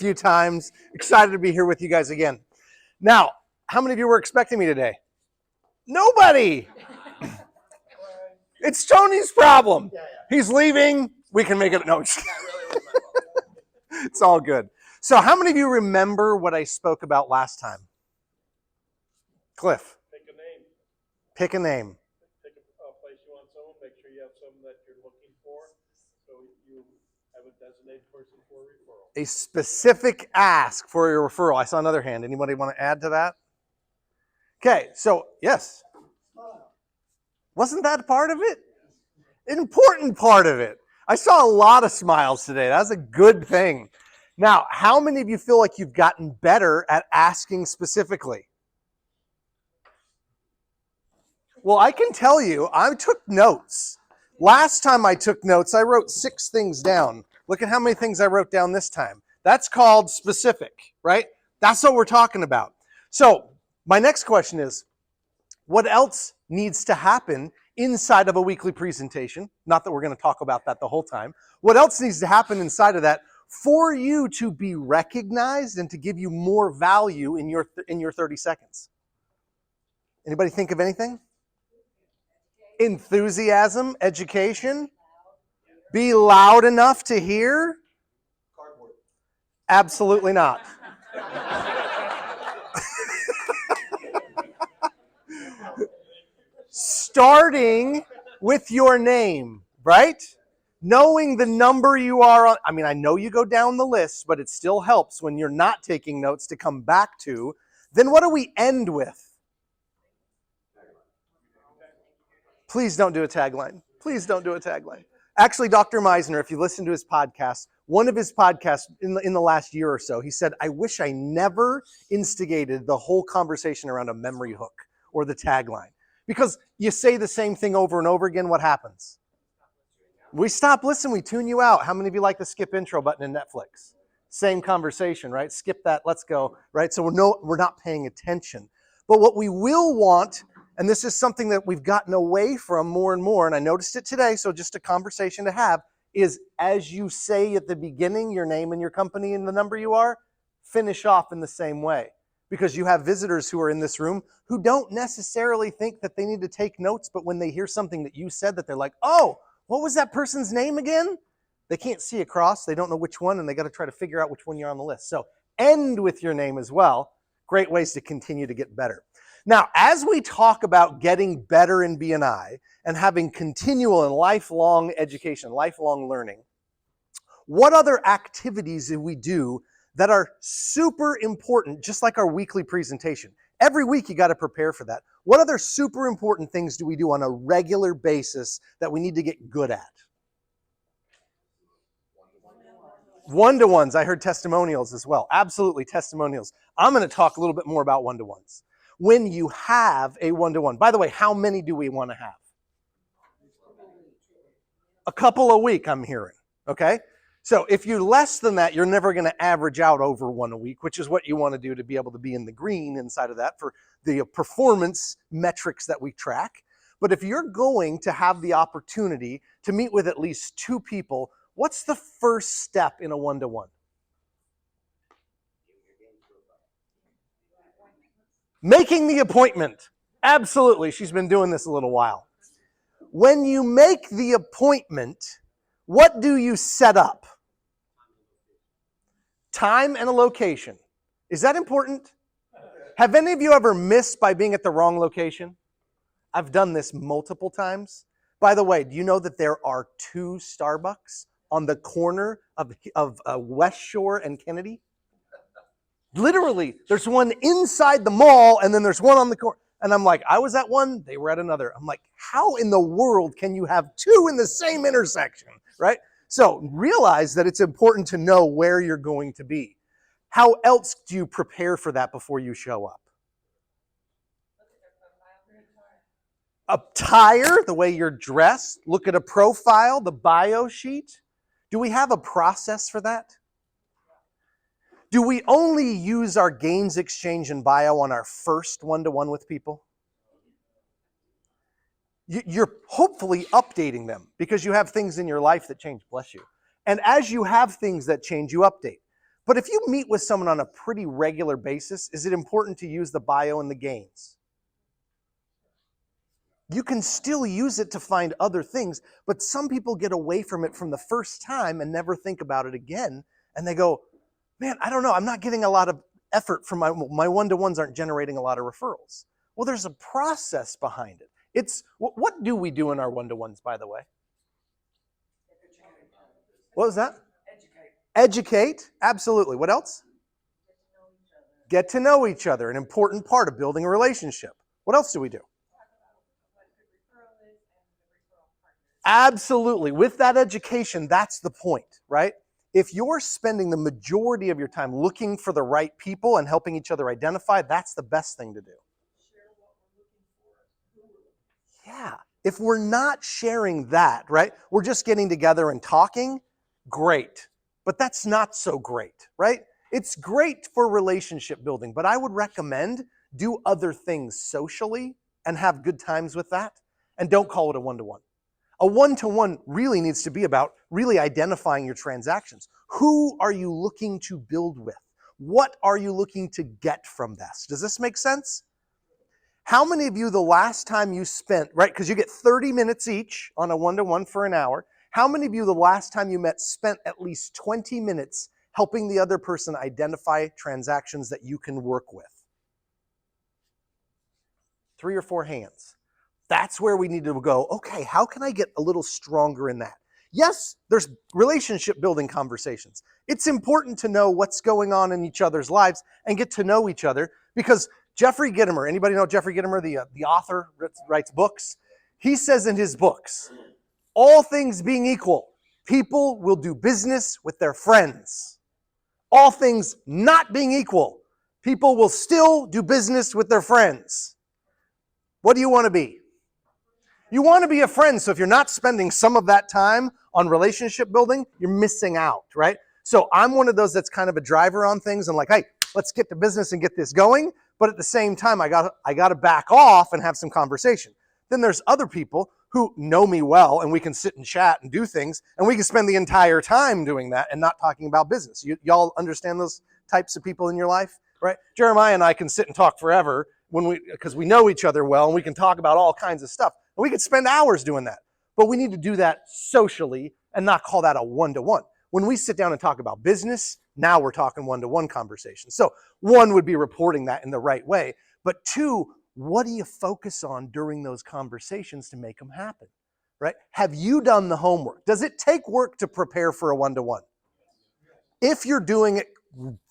few times. Excited to be here with you guys again. Now, how many of you were expecting me today? Nobody. It's Tony's problem. He's leaving. We can make it. No, it's all good. So how many of you remember what I spoke about last time? Cliff. Pick a name. Pick a name. Pick a place you want someone. Make sure you have someone that you're looking for, so you have a designated person for a referral. A specific ask for your referral. I saw another hand. Anybody want to add to that? Okay, so yes. Wasn't that part of it? An important part of it. I saw a lot of smiles today. That's a good thing. Now, how many of you feel like you've gotten better at asking specifically? Well, I can tell you, I took notes. Last time I took notes, I wrote 6 things down. Look at how many things I wrote down this time. That's called specific, right? That's what we're talking about. So my next question is, what else needs to happen inside of a weekly presentation? Not that we're going to talk about that the whole time. What else needs to happen inside of that for you to be recognized and to give you more value in your 30 seconds? Anybody think of anything? Enthusiasm, education, be loud enough to hear? Cardboard. Absolutely not. Starting with your name, right? Knowing the number you are on. I mean, I know you go down the list, but it still helps when you're not taking notes to come back to. Then what do we end with? Please don't do a tagline. Please don't do a tagline. Actually, Dr. Meisner, if you listen to his podcast, one of his podcasts in the last year or so, he said, I wish I never instigated the whole conversation around a memory hook or the tagline. Because you say the same thing over and over again, what happens? We stop listening, we tune you out. How many of you like the skip intro button in Netflix? Same conversation, right? Skip that, let's go, right? So we're not paying attention. But what we will want, and this is something that we've gotten away from more and more, and I noticed it today, so just a conversation to have, is as you say at the beginning your name and your company and the number you are, finish off in the same way. Because you have visitors who are in this room who don't necessarily think that they need to take notes, but when they hear something that you said that they're like, oh, what was that person's name again? They can't see across, they don't know which one, and they got to try to figure out which one you're on the list. So end with your name as well. Great ways to continue to get better. Now, as we talk about getting better in BNI and having continual and lifelong education, lifelong learning, what other activities do we do that are super important, just like our weekly presentation? Every week you got to prepare for that. What other super important things do we do on a regular basis that we need to get good at? One-to-ones. I heard testimonials as well. Absolutely, testimonials. I'm going to talk a little bit more about one-to-ones. When you have a one-to-one, by the way, how many do we want to have? A couple a week, I'm hearing, okay? So if you're less than that, you're never going to average out over one a week, which is what you want to do to be able to be in the green inside of that for the performance metrics that we track. But if you're going to have the opportunity to meet with at least 2 people, what's the first step in a one-to-one? Making the appointment. Absolutely. She's been doing this a little while. When you make the appointment, what do you set up? Time and a location. Is that important? Have any of you ever missed by being at the wrong location? I've done this multiple times. By the way, do you know that there are 2 Starbucks on the corner of West Shore and Kennedy? Literally, there's one inside the mall and then there's one on the corner. And I'm like, I was at one, they were at another. I'm like, how in the world can you have 2 in the same intersection, right? So realize that it's important to know where you're going to be. How else do you prepare for that before you show up? Attire, the way you're dressed. Look at a profile, the bio sheet. Do we have a process for that? Do we only use our gains exchange and bio on our first one-to-one with people? You're hopefully updating them because you have things in your life that change, bless you. And as you have things that change, you update. But if you meet with someone on a pretty regular basis, is it important to use the bio and the gains? You can still use it to find other things, but some people get away from it from the first time and never think about it again. And they go, man, I don't know, I'm not getting a lot of effort from my one-to-ones aren't generating a lot of referrals. Well, there's a process behind it. What do we do in our one-to-ones, by the way? What was that? Educate, absolutely. What else? Get to know each other, an important part of building a relationship. What else do we do? Absolutely. With that education, that's the point, right? If you're spending the majority of your time looking for the right people and helping each other identify, that's the best thing to do. Yeah. If we're not sharing that, right? We're just getting together and talking, great. But that's not so great, right? It's great for relationship building, but I would recommend do other things socially and have good times with that, and don't call it a one-to-one. A one-to-one really needs to be about really identifying your transactions. Who are you looking to build with? What are you looking to get from this? Does this make sense? How many of you the last time you spent, right, because you get 30 minutes each on a one-to-one for an hour, how many of you the last time you met spent at least 20 minutes helping the other person identify transactions that you can work with? 3 or 4 hands. That's where we need to go, okay, how can I get a little stronger in that? Yes, there's relationship building conversations. It's important to know what's going on in each other's lives and get to know each other, because Jeffrey Gitomer, anybody know Jeffrey Gitomer, the author, writes books? He says in his books, all things being equal, people will do business with their friends. All things not being equal, people will still do business with their friends. What do you want to be? You want to be a friend, so if you're not spending some of that time on relationship building, you're missing out, right? So I'm one of those that's kind of a driver on things and like, hey, let's get to business and get this going. But at the same time, I got to back off and have some conversation. Then there's other people who know me well, and we can sit and chat and do things, and we can spend the entire time doing that and not talking about business. Y'all understand those types of people in your life, right? Jeremiah and I can sit and talk forever because we know each other well, and we can talk about all kinds of stuff. And we could spend hours doing that. But we need to do that socially and not call that a one-to-one. When we sit down and talk about business, now we're talking one-to-one conversations. So 1 would be reporting that in the right way. But 2, what do you focus on during those conversations to make them happen, right? Have you done the homework? Does it take work to prepare for a one-to-one? If you're doing it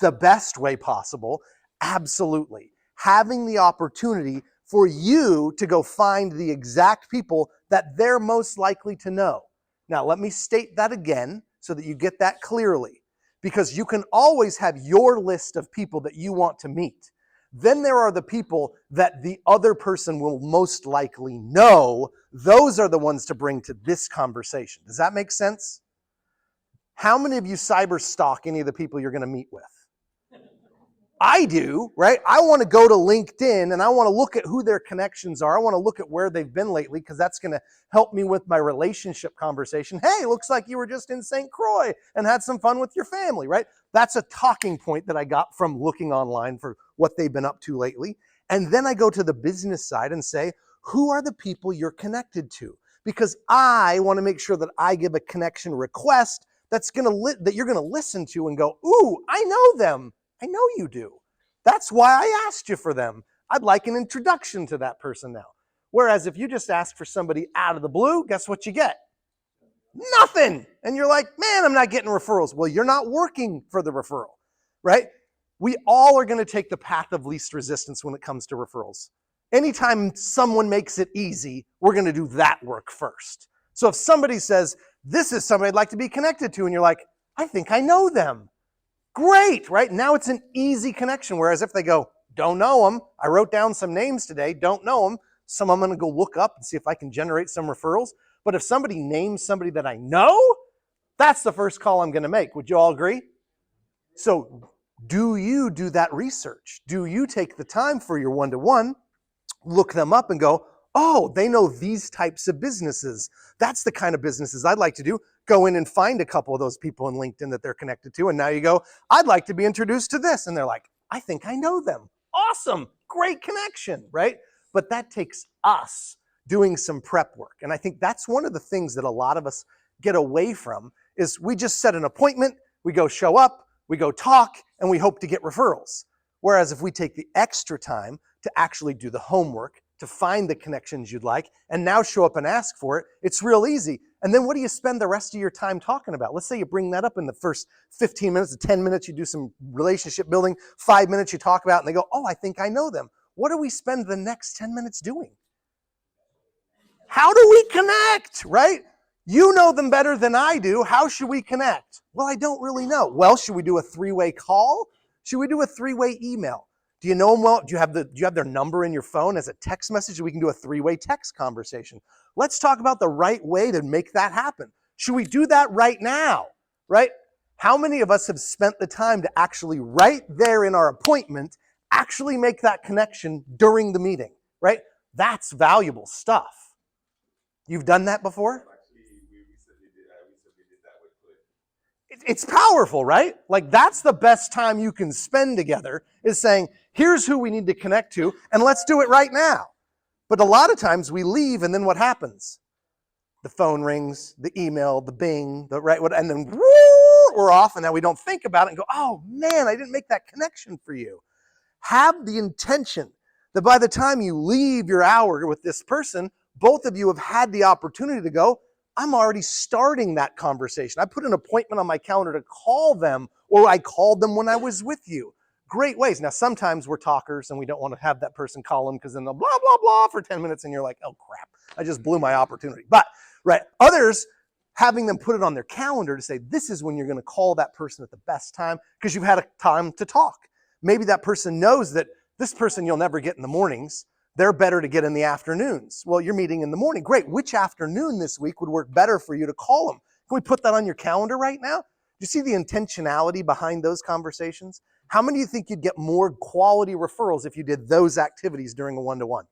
the best way possible, absolutely. Having the opportunity for you to go find the exact people that they're most likely to know. Now, let me state that again so that you get that clearly, because you can always have your list of people that you want to meet. Then there are the people that the other person will most likely know. Those are the ones to bring to this conversation. Does that make sense? How many of you cyber stalk any of the people you're going to meet with? I do, right? I want to go to LinkedIn and I want to look at who their connections are. I want to look at where they've been lately, because that's going to help me with my relationship conversation. Hey, looks like you were just in St. Croix and had some fun with your family, right? That's a talking point that I got from looking online for what they've been up to lately. And then I go to the business side and say, who are the people you're connected to? Because I want to make sure that I give a connection request that you're going to listen to and go, ooh, I know them. I know you do. That's why I asked you for them. I'd like an introduction to that person now. Whereas if you just ask for somebody out of the blue, guess what you get? Nothing. And you're like, man, I'm not getting referrals. Well, you're not working for the referral, right? We all are going to take the path of least resistance when it comes to referrals. Anytime someone makes it easy, we're going to do that work first. So if somebody says, this is somebody I'd like to be connected to, and you're like, I think I know them. Great, right? Now it's an easy connection. Whereas if they go, don't know them, I wrote down some names today, don't know them, some I'm going to go look up and see if I can generate some referrals. But if somebody names somebody that I know, that's the first call I'm going to make. Would you all agree? So do you do that research? Do you take the time for your one-to-one, look them up and go, Oh, they know these types of businesses. That's the kind of businesses I'd like to do. Go in and find a couple of those people in LinkedIn that they're connected to. And now you go, I'd like to be introduced to this. And they're like, I think I know them. Awesome. Great connection, right? But that takes us doing some prep work. And I think that's one of the things that a lot of us get away from is we just set an appointment, we go show up, we go talk, and we hope to get referrals. Whereas if we take the extra time to actually do the homework, to find the connections you'd like, and now show up and ask for it, it's real easy. And then what do you spend the rest of your time talking about? Let's say you bring that up in the first 15 minutes to 10 minutes, you do some relationship building, 5 minutes you talk about, and they go, oh, I think I know them. What do we spend the next 10 minutes doing? How do we connect, right? You know them better than I do. How should we connect? Well, I don't really know. Well, should we do a 3-way call? Should we do a 3-way email? Do you know them well? Do you have their number in your phone as a text message? We can do a 3-way text conversation. Let's talk about the right way to make that happen. Should we do that right now, right? How many of us have spent the time to actually right there in our appointment, actually make that connection during the meeting, right? That's valuable stuff. You've done that before? It's powerful, right? Like that's the best time you can spend together is saying, here's who we need to connect to, and let's do it right now. But a lot of times we leave, and then what happens? The phone rings, the email, the bing, the right, and then we're off, and now we don't think about it and go, oh man, I didn't make that connection for you. Have the intention that by the time you leave your hour with this person, both of you have had the opportunity to go, I'm already starting that conversation. I put an appointment on my calendar to call them, or I called them when I was with you. Great ways. Now, sometimes we're talkers and we don't want to have that person call them because then they'll blah, blah, blah for 10 minutes and you're like, oh crap, I just blew my opportunity. But, right, others, having them put it on their calendar to say, this is when you're going to call that person at the best time because you've had a time to talk. Maybe that person knows that this person you'll never get in the mornings. They're better to get in the afternoons. Well, you're meeting in the morning. Great. Which afternoon this week would work better for you to call them? Can we put that on your calendar right now? Do you see the intentionality behind those conversations? How many of you think you'd get more quality referrals if you did those activities during a one-to-one?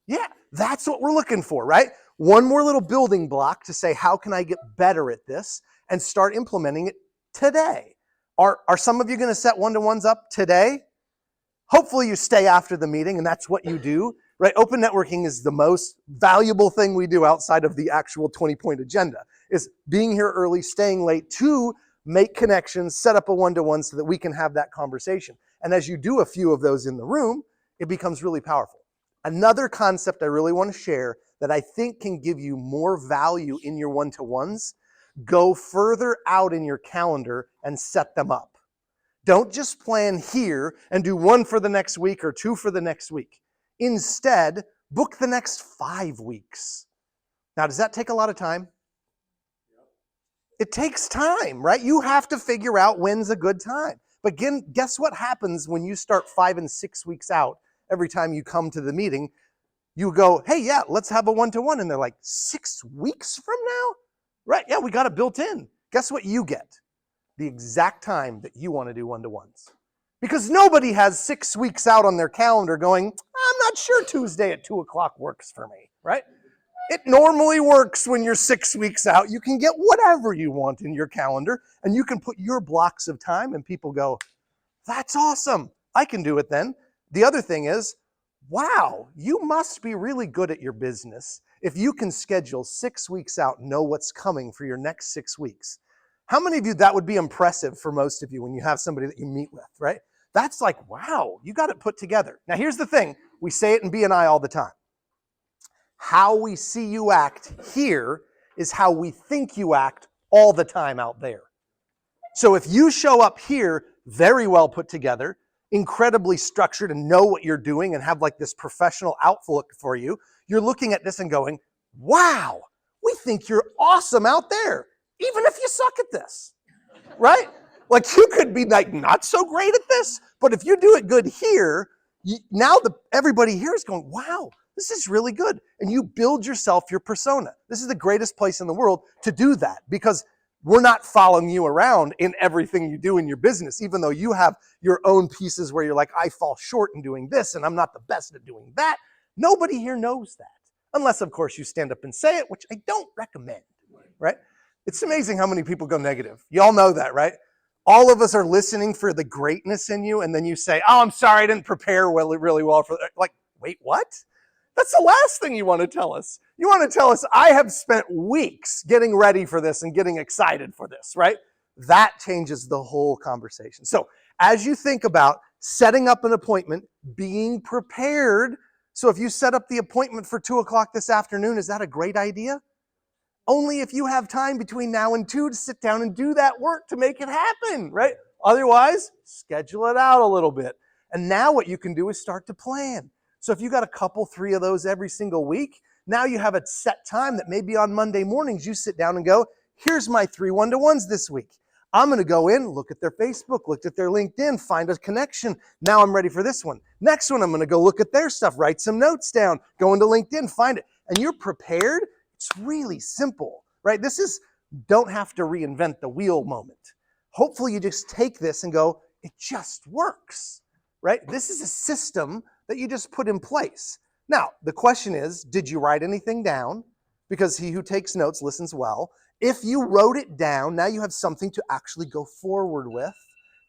Yeah, that's what we're looking for, right? One more little building block to say, how can I get better at this and start implementing it today? Are some of you going to set one-to-ones up today? Hopefully you stay after the meeting and that's what you do, right? Open networking is the most valuable thing we do outside of the actual 20-point agenda, is being here early, staying late to make connections, set up a one-to-one so that we can have that conversation. And as you do a few of those in the room, it becomes really powerful. Another concept I really want to share that I think can give you more value in your one-to-ones, go further out in your calendar and set them up. Don't just plan here and do one for the next week or two for the next week. Instead, book the next 5 weeks. Now, does that take a lot of time? It takes time, right? You have to figure out when's a good time. But again, guess what happens when you start 5 and 6 weeks out every time you come to the meeting? You go, hey, yeah, let's have a one-to-one. And they're like, 6 weeks from now? Right, yeah, we got it built in. Guess what you get? The exact time that you want to do one-to-ones. Because nobody has 6 weeks out on their calendar going, I'm not sure Tuesday at 2 o'clock works for me, right? It normally works when you're 6 weeks out. You can get whatever you want in your calendar, and you can put your blocks of time, and people go, that's awesome. I can do it then. The other thing is, wow, you must be really good at your business if you can schedule 6 weeks out and know what's coming for your next 6 weeks. How many of you, that would be impressive for most of you when you have somebody that you meet with, right? That's like, wow, you got it put together. Now, here's the thing. We say it in BNI all the time. How we see you act here is how we think you act all the time out there. So if you show up here very well put together, incredibly structured and know what you're doing and have like this professional outlook for you, you're looking at this and going, wow, we think you're awesome out there. Even if you suck at this, right? Like you could be like not so great at this, but if you do it good here, now everybody here is going, wow, this is really good. And you build yourself your persona. This is the greatest place in the world to do that because we're not following you around in everything you do in your business, even though you have your own pieces where you're like, I fall short in doing this and I'm not the best at doing that. Nobody here knows that. Unless, of course, you stand up and say it, which I don't recommend, right? It's amazing how many people go negative. You all know that, right? All of us are listening for the greatness in you, and then you say, oh, I'm sorry, I didn't prepare really well for that. Like, wait, what? That's the last thing you want to tell us. You want to tell us, I have spent weeks getting ready for this and getting excited for this, right? That changes the whole conversation. So as you think about setting up an appointment, being prepared. So if you set up the appointment for 2 o'clock this afternoon, is that a great idea? Only if you have time between now and 2 to sit down and do that work to make it happen, right? Otherwise, schedule it out a little bit. And now what you can do is start to plan. So if you got a couple, 3 of those every single week, now you have a set time that maybe on Monday mornings you sit down and go, here's my 3 one-to-ones this week. I'm going to go in, look at their Facebook, look at their LinkedIn, find a connection. Now I'm ready for this one. Next one, I'm going to go look at their stuff, write some notes down, go into LinkedIn, find it. And you're prepared. It's really simple, right? This is don't have to reinvent the wheel moment. Hopefully you just take this and go, it just works, right? This is a system that you just put in place. Now, the question is, did you write anything down? Because he who takes notes listens well. If you wrote it down, now you have something to actually go forward with.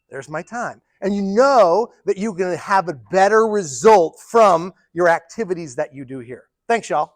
There's my time. And you know that you're going to have a better result from your activities that you do here. Thanks, y'all.